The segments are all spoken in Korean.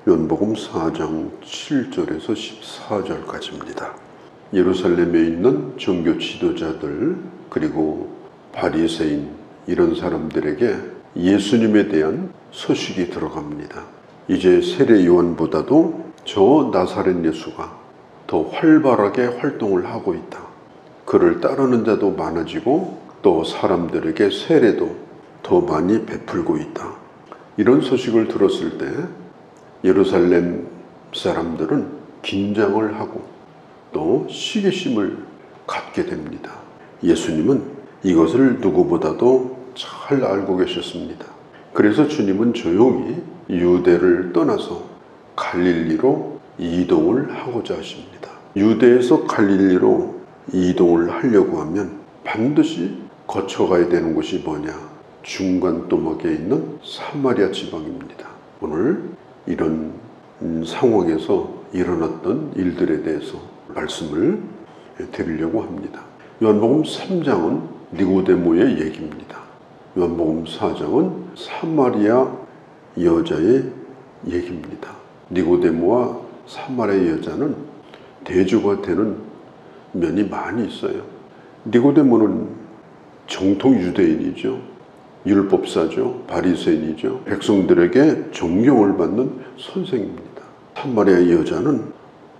요한복음 4장 7절에서 14절까지입니다. 예루살렘에 있는 종교 지도자들 그리고 바리새인 이런 사람들에게 예수님에 대한 소식이 들어갑니다. 이제 세례 요한보다도 저 나사렛 예수가 더 활발하게 활동을 하고 있다. 그를 따르는 자도 많아지고 또 사람들에게 세례도 더 많이 베풀고 있다. 이런 소식을 들었을 때 예루살렘 사람들은 긴장을 하고 또 시기심을 갖게 됩니다. 예수님은 이것을 누구보다도 잘 알고 계셨습니다. 그래서 주님은 조용히 유대를 떠나서 갈릴리로 이동을 하고자 하십니다. 유대에서 갈릴리로 이동을 하려고 하면 반드시 거쳐가야 되는 곳이 뭐냐? 중간 또막에 있는 사마리아 지방입니다. 오늘 이런 상황에서 일어났던 일들에 대해서 말씀을 드리려고 합니다. 요한복음 3장은 니고데모의 얘기입니다. 요한복음 4장은 사마리아 여자의 얘기입니다. 니고데모와 사마리아 여자는 대조가 되는 면이 많이 있어요. 니고데모는 정통 유대인이죠. 율법사죠. 바리새인이죠. 백성들에게 존경을 받는 선생입니다. 사마리아 여자는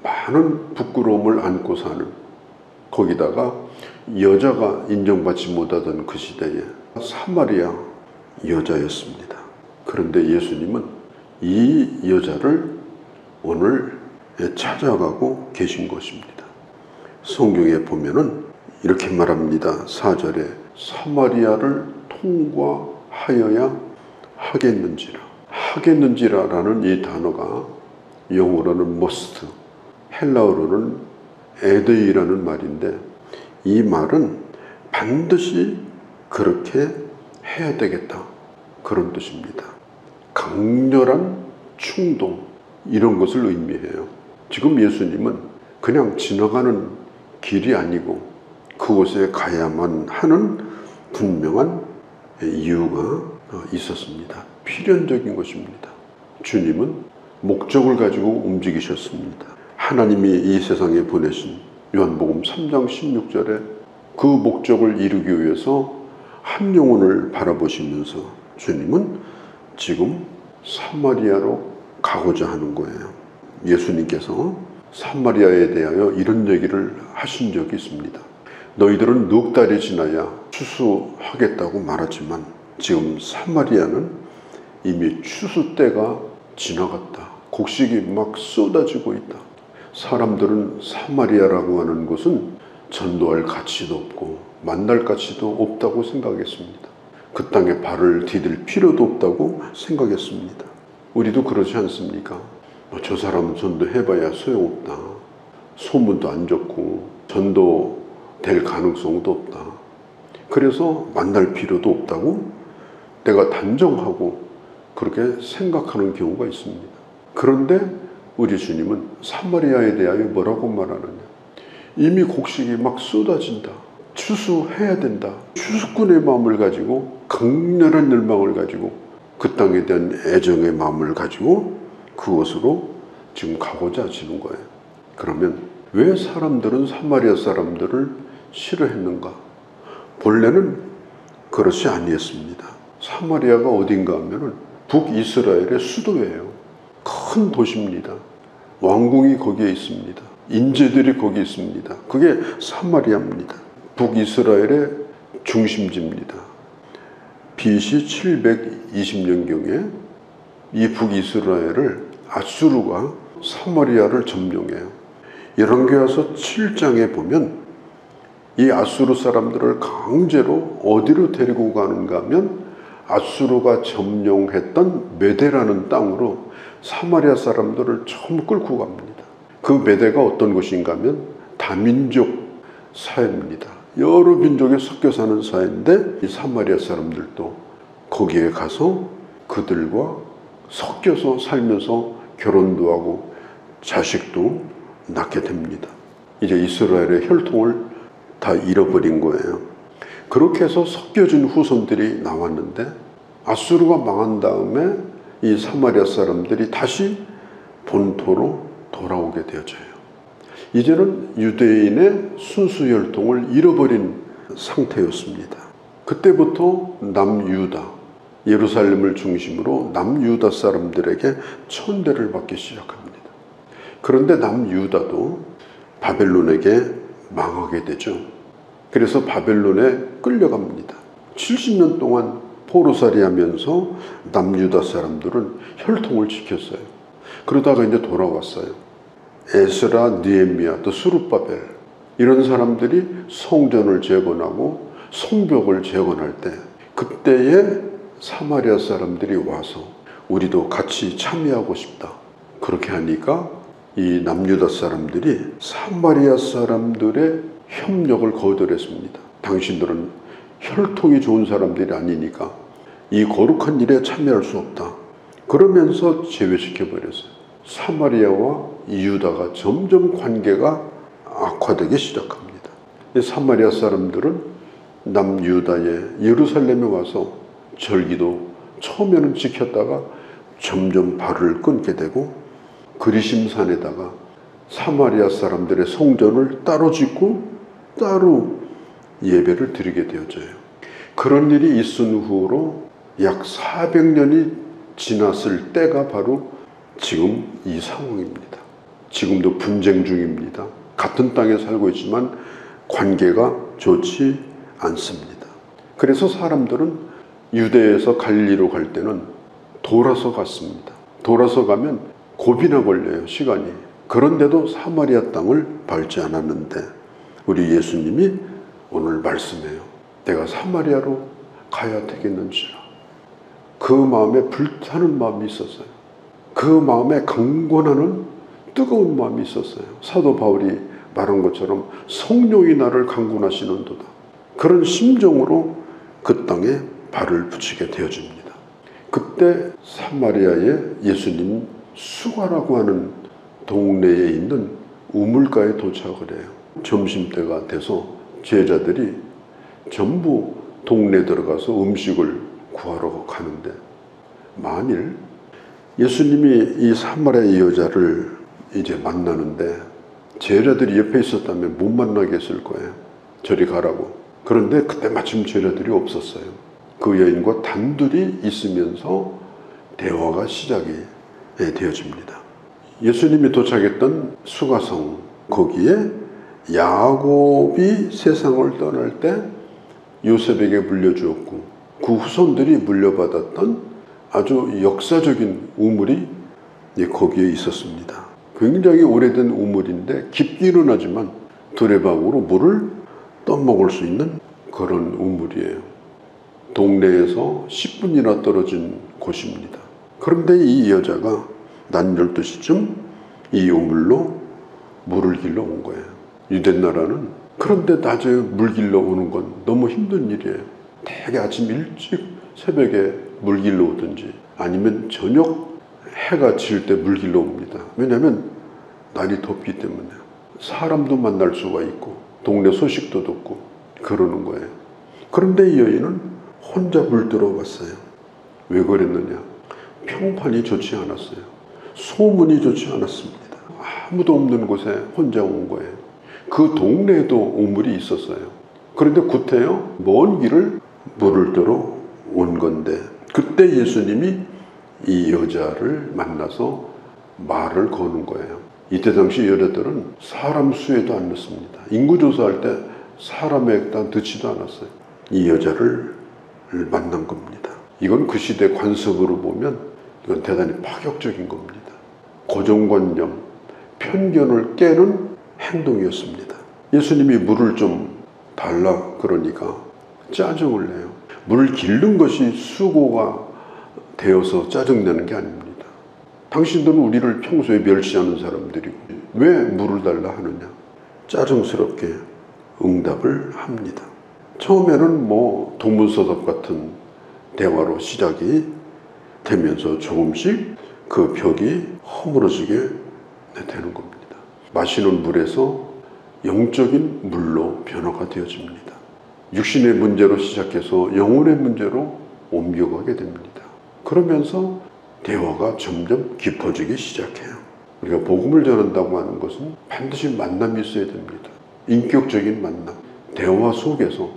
많은 부끄러움을 안고 사는, 거기다가 여자가 인정받지 못하던 그 시대에 사마리아 여자였습니다. 그런데 예수님은 이 여자를 오늘 찾아가고 계신 것입니다. 성경에 보면은 이렇게 말합니다. 4절에 사마리아를 통과하여야 하겠는지라라는 이 단어가 영어로는 must, 헬라어로는 에드이라는 말인데 이 말은 반드시 그렇게 해야 되겠다 그런 뜻입니다. 강렬한 충동 이런 것을 의미해요. 지금 예수님은 그냥 지나가는 길이 아니고 그곳에 가야만 하는 분명한 이유가 있었습니다. 필연적인 것입니다. 주님은 목적을 가지고 움직이셨습니다. 하나님이 이 세상에 보내신 요한복음 3장 16절에 그 목적을 이루기 위해서 한 영혼을 바라보시면서 주님은 지금 사마리아로 가고자 하는 거예요. 예수님께서 사마리아에 대하여 이런 얘기를 하신 적이 있습니다. 너희들은 넉 달이 지나야 추수하겠다고 말하지만 지금 사마리아는 이미 추수 때가 지나갔다. 곡식이 막 쏟아지고 있다. 사람들은 사마리아라고 하는 곳은 전도할 가치도 없고 만날 가치도 없다고 생각했습니다. 그 땅에 발을 디딜 필요도 없다고 생각했습니다. 우리도 그러지 않습니까? 저 사람은 전도해봐야 소용없다. 소문도 안 좋고 전도 될 가능성도 없다. 그래서 만날 필요도 없다고 내가 단정하고 그렇게 생각하는 경우가 있습니다. 그런데 우리 주님은 사마리아에 대하여 뭐라고 말하느냐? 이미 곡식이 막 쏟아진다. 추수해야 된다. 추수꾼의 마음을 가지고 강렬한 열망을 가지고 그 땅에 대한 애정의 마음을 가지고 그곳으로 지금 가고자 하시는 거예요. 그러면 왜 사람들은 사마리아 사람들을 싫어했는가? 본래는 그렇지 아니었습니다. 사마리아가 어딘가 하면은 북이스라엘의 수도예요. 큰 도시입니다. 왕궁이 거기에 있습니다. 인재들이 거기 있습니다. 그게 사마리아입니다. 북이스라엘의 중심지입니다. BC 720년경에 이 북이스라엘을 아수르가 사마리아를 점령해요. 열왕기하서 7장에 보면 이 아수르 사람들을 강제로 어디로 데리고 가는가 하면 아수르가 점령했던 메대라는 땅으로 사마리아 사람들을 처음 끌고 갑니다. 그 메대가 어떤 곳인가 하면 다민족 사회입니다. 여러 민족이 섞여 사는 사회인데 이 사마리아 사람들도 거기에 가서 그들과 섞여서 살면서 결혼도 하고 자식도 낳게 됩니다. 이제 이스라엘의 혈통을 다 잃어버린 거예요. 그렇게 해서 섞여진 후손들이 나왔는데 아수르가 망한 다음에 이 사마리아 사람들이 다시 본토로 돌아오게 되어져요. 이제는 유대인의 순수 혈통을 잃어버린 상태였습니다. 그때부터 남유다, 예루살렘을 중심으로 남유다 사람들에게 천대를 받기 시작합니다. 그런데 남유다도 바벨론에게 망하게 되죠. 그래서 바벨론에 끌려갑니다. 70년 동안 포로살이 하면서 남유다 사람들은 혈통을 지켰어요. 그러다가 이제 돌아왔어요. 에스라, 느헤미야, 또 스룹바벨 이런 사람들이 성전을 재건하고 성벽을 재건할 때 그때에 사마리아 사람들이 와서 우리도 같이 참여하고 싶다. 그렇게 하니까 이 남유다 사람들이 사마리아 사람들의 협력을 거절했습니다. 당신들은 혈통이 좋은 사람들이 아니니까 이 거룩한 일에 참여할 수 없다. 그러면서 제외시켜버렸어요. 사마리아와 유다가 점점 관계가 악화되기 시작합니다. 사마리아 사람들은 남유다의 예루살렘에 와서 절기도 처음에는 지켰다가 점점 발을 끊게 되고 그리심산에다가 사마리아 사람들의 성전을 따로 짓고 따로 예배를 드리게 되어져요. 그런 일이 있은 후로 약 400년이 지났을 때가 바로 지금 이 상황입니다. 지금도 분쟁 중입니다. 같은 땅에 살고 있지만 관계가 좋지 않습니다. 그래서 사람들은 유대에서 갈릴리로 갈 때는 돌아서 갔습니다. 돌아서 가면 고비나 걸려요, 시간이. 그런데도 사마리아 땅을 밟지 않았는데 우리 예수님이 오늘 말씀해요. 내가 사마리아로 가야 되겠는지라. 그 마음에 불타는 마음이 있었어요. 그 마음에 강권하는 뜨거운 마음이 있었어요. 사도 바울이 말한 것처럼 성령이 나를 강권하시는도다. 그런 심정으로 그 땅에 발을 붙이게 되어집니다. 그때 사마리아의 예수님 수가라고 하는 동네에 있는 우물가에 도착을 해요. 점심때가 돼서 제자들이 전부 동네에 들어가서 음식을 구하러 가는데 만일 예수님이 이 사마리아 여자를 이제 만나는데 제자들이 옆에 있었다면 못 만나게 했을 거예요. 저리 가라고. 그런데 그때 마침 제자들이 없었어요. 그 여인과 단둘이 있으면서 대화가 시작이 되어집니다. 예수님이 도착했던 수가성 거기에 야곱이 세상을 떠날 때 요셉에게 물려주었고 그 후손들이 물려받았던 아주 역사적인 우물이 거기에 있었습니다. 굉장히 오래된 우물인데 깊기는 하지만 두레박으로 물을 떠먹을 수 있는 그런 우물이에요. 동네에서 10분이나 떨어진 곳입니다. 그런데 이 여자가 낮 12시쯤 이 우물로 물을 길러 온 거예요. 유대나라는 그런데 낮에 물 길러 오는 건 너무 힘든 일이에요. 되게 아침 일찍 새벽에 물 길러 오든지 아니면 저녁 해가 질 때 물 길러 옵니다. 왜냐하면 날이 덥기 때문에 사람도 만날 수가 있고 동네 소식도 듣고 그러는 거예요. 그런데 이 여인은 혼자 물 들어왔어요. 왜 그랬느냐? 평판이 좋지 않았어요. 소문이 좋지 않았습니다. 아무도 없는 곳에 혼자 온 거예요. 그 동네에도 우물이 있었어요. 그런데 구태여 먼 길을 물을 들어 온 건데 그때 예수님이 이 여자를 만나서 말을 거는 거예요. 이때 당시 여자들은 사람 수에도 안 넣습니다. 인구조사할 때 사람에 딱 듣지도 않았어요. 이 여자를 만난 겁니다. 이건 그 시대 관습으로 보면 이건 대단히 파격적인 겁니다. 고정관념, 편견을 깨는 행동이었습니다. 예수님이 물을 좀 달라 그러니까 짜증을 내요. 물을 기른 것이 수고가 되어서 짜증내는 게 아닙니다. 당신들은 우리를 평소에 멸시하는 사람들이고 왜 물을 달라 하느냐? 짜증스럽게 응답을 합니다. 처음에는 뭐 동문서답 같은 대화로 시작이 되면서 조금씩 그 벽이 허물어지게 되는 겁니다. 마시는 물에서 영적인 물로 변화가 되어집니다. 육신의 문제로 시작해서 영혼의 문제로 옮겨가게 됩니다. 그러면서 대화가 점점 깊어지기 시작해요. 우리가 복음을 전한다고 하는 것은 반드시 만남이 있어야 됩니다. 인격적인 만남, 대화 속에서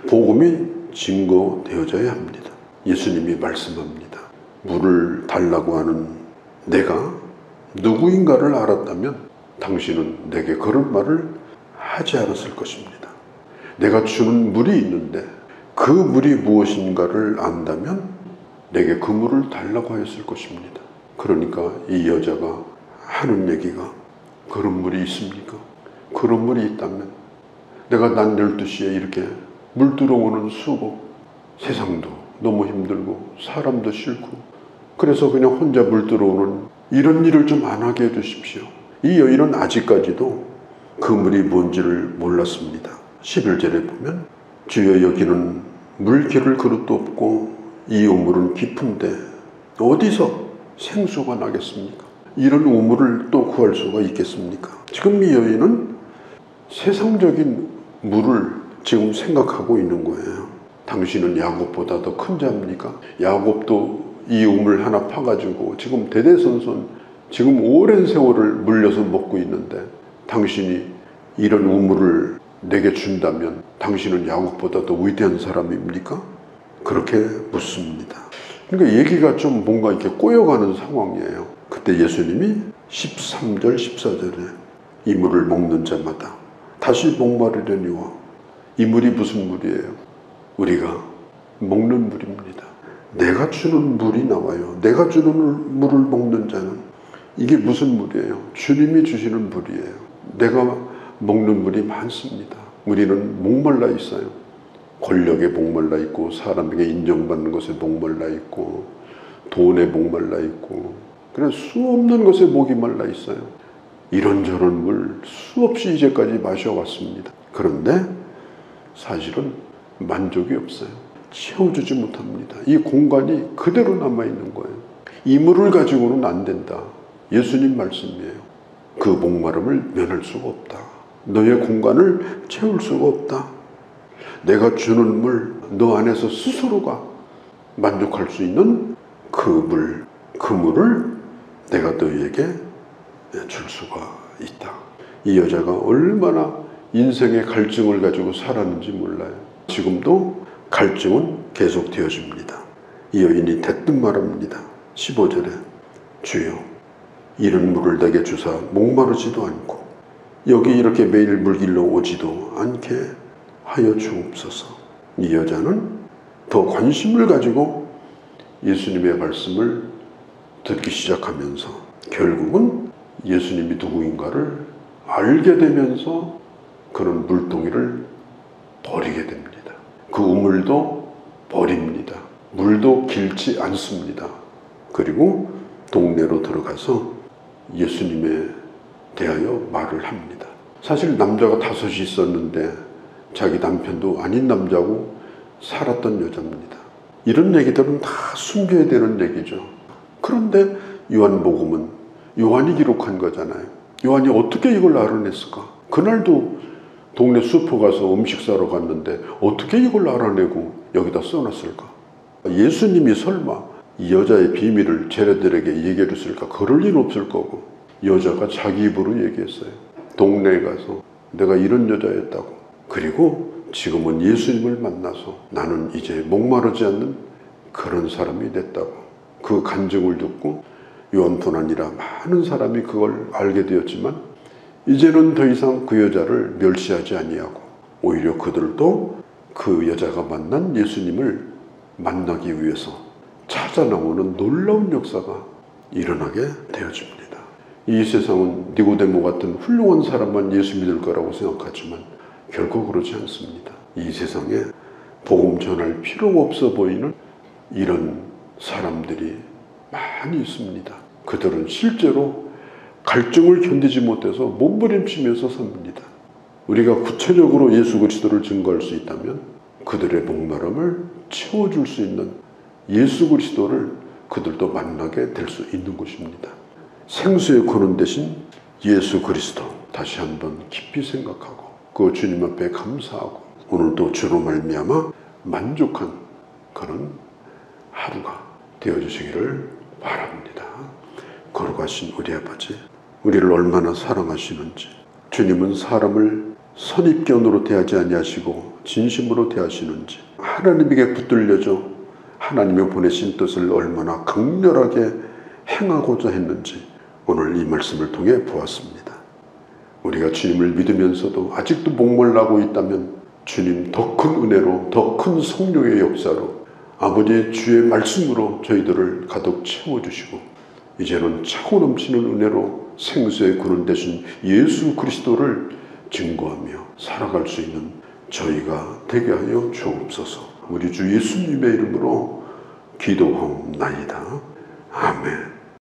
복음이 증거되어져야 합니다. 예수님이 말씀합니다. 물을 달라고 하는 내가 누구인가를 알았다면 당신은 내게 그런 말을 하지 않았을 것입니다. 내가 주는 물이 있는데 그 물이 무엇인가를 안다면 내게 그 물을 달라고 하였을 것입니다. 그러니까 이 여자가 하는 얘기가 그런 물이 있습니까? 그런 물이 있다면 내가 낮 12시에 이렇게 물 들어오는 수고, 세상도 너무 힘들고 사람도 싫고 그래서 그냥 혼자 물 들어오는 이런 일을 좀 안 하게 해주십시오. 이 여인은 아직까지도 그 물이 뭔지를 몰랐습니다. 11절에 보면 주여 여기는 물기를 그릇도 없고 이 우물은 깊은데 어디서 생수가 나겠습니까? 이런 우물을 또 구할 수가 있겠습니까? 지금 이 여인은 세상적인 물을 지금 생각하고 있는 거예요. 당신은 야곱보다 더 큰 자입니까? 야곱도 이 우물 하나 파가지고 지금 대대손손 지금 오랜 세월을 물려서 먹고 있는데 당신이 이런 우물을 내게 준다면 당신은 야곱보다 더 위대한 사람입니까? 그렇게 묻습니다. 그러니까 얘기가 좀 뭔가 이렇게 꼬여가는 상황이에요. 그때 예수님이 13절 14절에 이 물을 먹는 자마다 다시 목마르려니와 이 물이 무슨 물이에요? 우리가 먹는 물입니다. 내가 주는 물이 나와요. 내가 주는 물을 먹는 자는 이게 무슨 물이에요? 주님이 주시는 물이에요. 내가 먹는 물이 많습니다. 우리는 목말라 있어요. 권력에 목말라 있고 사람에게 인정받는 것에 목말라 있고 돈에 목말라 있고 그냥 수 없는 것에 목이 말라 있어요. 이런저런 물 수없이 이제까지 마셔왔습니다. 그런데 사실은 만족이 없어요. 채워주지 못합니다. 이 공간이 그대로 남아있는 거예요. 이 물을 가지고는 안 된다. 예수님 말씀이에요. 그 목마름을 면할 수가 없다. 너의 공간을 채울 수가 없다. 내가 주는 물, 너 안에서 스스로가 만족할 수 있는 그 물을 내가 너희에게 줄 수가 있다. 이 여자가 얼마나 인생의 갈증을 가지고 살았는지 몰라요. 지금도 갈증은 계속 되어집니다. 이 여인이 대뜸 말합니다. 15절에 주여 이런 물을 내게 주사 목마르지도 않고 여기 이렇게 매일 물길로 오지도 않게 하여 주옵소서. 이 여자는 더 관심을 가지고 예수님의 말씀을 듣기 시작하면서 결국은 예수님이 누구인가를 알게 되면서 그런 물동이를 버리게 됩니다. 그 우물도 버립니다. 물도 길지 않습니다. 그리고 동네로 들어가서 예수님에 대하여 말을 합니다. 사실 남자가 5이 있었는데 자기 남편도 아닌 남자고 살았던 여자입니다. 이런 얘기들은 다 숨겨야 되는 얘기죠. 그런데 요한복음은 요한이 기록한 거잖아요. 요한이 어떻게 이걸 알아냈을까? 그날도 동네 슈퍼 가서 음식 사러 갔는데 어떻게 이걸 알아내고 여기다 써놨을까? 예수님이 설마 이 여자의 비밀을 쟤네들에게 얘기해 줬을까? 그럴 일 없을 거고 여자가 자기 입으로 얘기했어요. 동네에 가서 내가 이런 여자였다고. 그리고 지금은 예수님을 만나서 나는 이제 목마르지 않는 그런 사람이 됐다고. 그 간증을 듣고 요한뿐 아니라 많은 사람이 그걸 알게 되었지만 이제는 더 이상 그 여자를 멸시하지 아니하고 오히려 그들도 그 여자가 만난 예수님을 만나기 위해서 찾아 나오는 놀라운 역사가 일어나게 되어집니다. 이 세상은 니고데모 같은 훌륭한 사람만 예수 믿을 거라고 생각하지만 결코 그렇지 않습니다. 이 세상에 복음 전할 필요가 없어 보이는 이런 사람들이 많이 있습니다. 그들은 실제로 갈증을 견디지 못해서 몸부림치면서 삽니다. 우리가 구체적으로 예수 그리스도를 증거할 수 있다면 그들의 목마름을 채워줄 수 있는 예수 그리스도를 그들도 만나게 될 수 있는 것입니다. 생수의 근원 대신 예수 그리스도 다시 한번 깊이 생각하고 그 주님 앞에 감사하고 오늘도 주로 말미암아 만족한 그런 하루가 되어주시기를 바랍니다. 거룩하신 우리 아버지 우리를 얼마나 사랑하시는지, 주님은 사람을 선입견으로 대하지 아니하시고 진심으로 대하시는지, 하나님에게 붙들려져 하나님의 보내신 뜻을 얼마나 강렬하게 행하고자 했는지 오늘 이 말씀을 통해 보았습니다. 우리가 주님을 믿으면서도 아직도 목말라고 있다면 주님 더 큰 은혜로, 더 큰 성령의 역사로 아버지의 주의 말씀으로 저희들을 가득 채워주시고 이제는 차고 넘치는 은혜로 생수의 근원 되신 예수 그리스도를 증거하며 살아갈 수 있는 저희가 되게 하여 주옵소서. 우리 주 예수님의 이름으로 기도하옵나이다. 아멘.